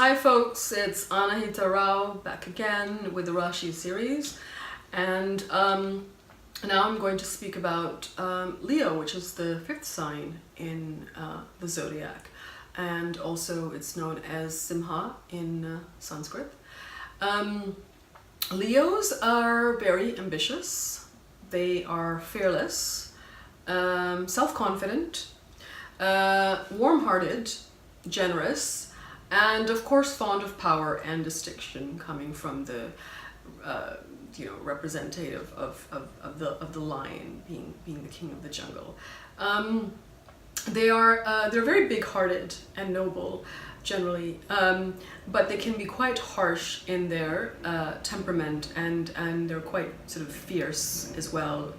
Hi folks, it's Anahita Rao back again with the Rashi series, and now I'm going to speak about Leo, which is the fifth sign in the zodiac, and also it's known as Simha in Sanskrit. Leos are very ambitious, they are fearless, self-confident, warm-hearted, generous, and of course fond of power and distinction, coming from the representative of the lion being the king of the jungle. They're very big-hearted and noble generally, but they can be quite harsh in their temperament, and they're quite sort of fierce as well,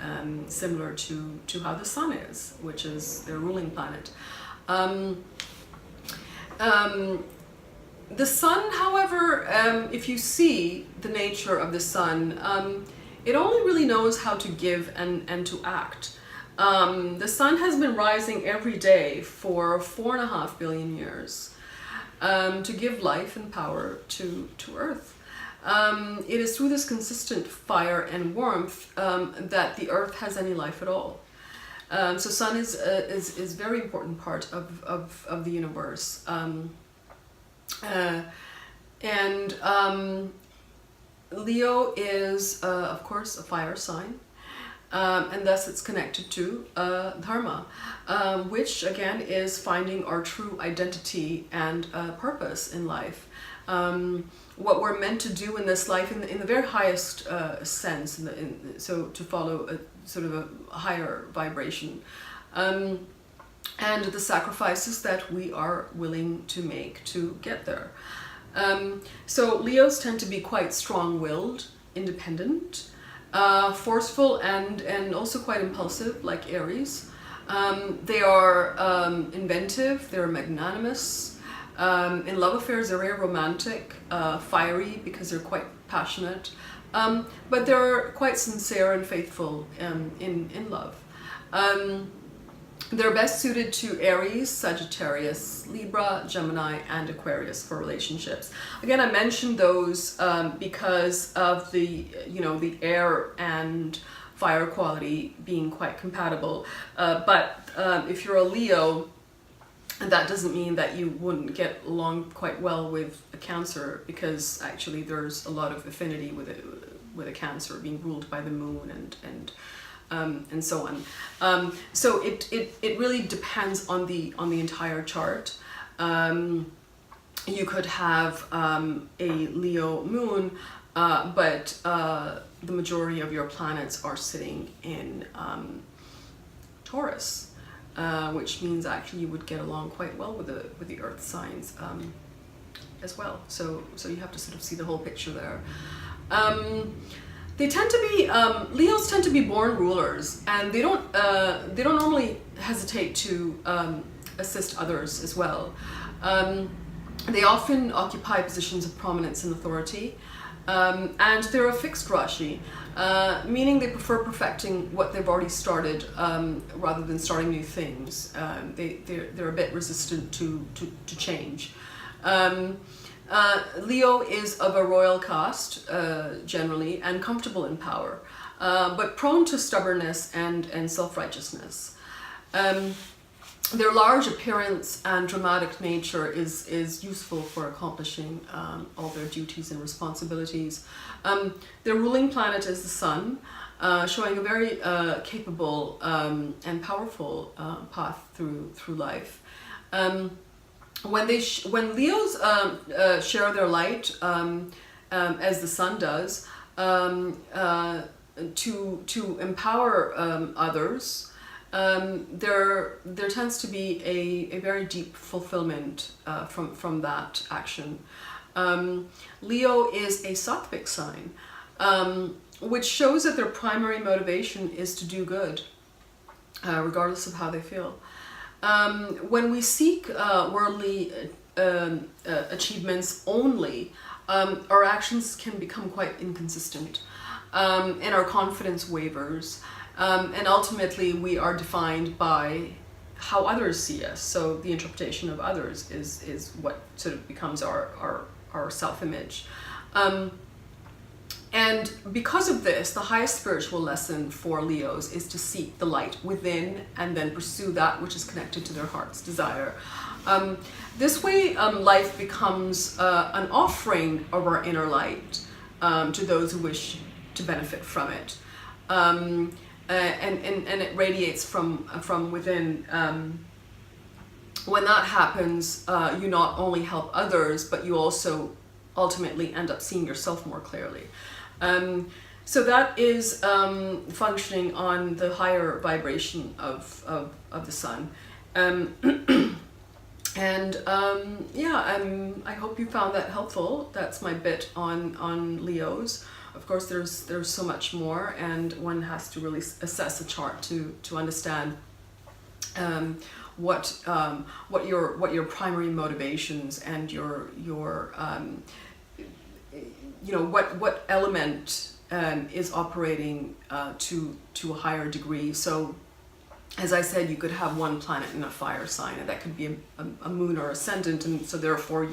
similar to how the sun is, which is their ruling planet. The sun, however, if you see the nature of the sun, it only really knows how to give and to act. The sun has been rising every day for 4.5 billion years to give life and power to Earth. It is through this consistent fire and warmth that the Earth has any life at all. So sun is a very important part of the universe. Leo is, of course, a fire sign, and thus it's connected to dharma, which again is finding our true identity and purpose in life. What we're meant to do in this life, in the very highest sense, so to follow a sort of a higher vibration. And the sacrifices that we are willing to make to get there. So Leos tend to be quite strong-willed, independent, forceful, and also quite impulsive, like Aries. They are inventive, they're magnanimous. In love affairs, they're very romantic, fiery because they're quite passionate, but they're quite sincere and faithful in love. They're best suited to Aries, Sagittarius, Libra, Gemini, and Aquarius for relationships. Again, I mentioned those because of the air and fire quality being quite compatible. But if you're a Leo, that doesn't mean that you wouldn't get along quite well with a Cancer, because actually there's a lot of affinity with a Cancer being ruled by the moon and so on. So it really depends on the entire chart. You could have a Leo moon, but the majority of your planets are sitting in Taurus, which means actually you would get along quite well with the Earth signs as well. So you have to sort of see the whole picture there. They tend to be Leos tend to be born rulers, and they don't normally hesitate to assist others as well. They often occupy positions of prominence and authority, and they're a fixed Rashi, meaning they prefer perfecting what they've already started rather than starting new things. They're a bit resistant to change. Leo is of a royal caste, generally, and comfortable in power, but prone to stubbornness and self-righteousness. Their large appearance and dramatic nature is useful for accomplishing all their duties and responsibilities. Their ruling planet is the sun, showing a very capable and powerful path through life. When Leos share their light, as the sun does, to empower others, there tends to be a very deep fulfillment from that action. Leo is a sattvic sign, which shows that their primary motivation is to do good, regardless of how they feel. When we seek worldly achievements only, our actions can become quite inconsistent, and our confidence wavers, and ultimately we are defined by how others see us. So the interpretation of others is what sort of becomes our self-image. And because of this, the highest spiritual lesson for Leos is to seek the light within and then pursue that which is connected to their heart's desire. This way, life becomes an offering of our inner light to those who wish to benefit from it. And it radiates from within. When that happens, you not only help others, but you also ultimately end up seeing yourself more clearly. So that is functioning on the higher vibration of the sun. I hope you found that helpful. That's my bit on Leos. Of course, there's so much more, and one has to really assess a chart to understand what your primary motivations and your what element is operating to a higher degree. So, as I said, you could have one planet in a fire sign, and that could be a moon or ascendant, and so therefore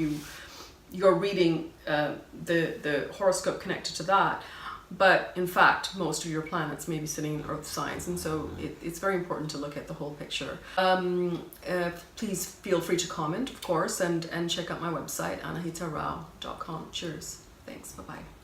you're reading the horoscope connected to that. But in fact, most of your planets may be sitting in earth signs, and so it's very important to look at the whole picture. Please feel free to comment, of course, and check out my website, anahita.rao.com. Cheers. Thanks. Bye-bye.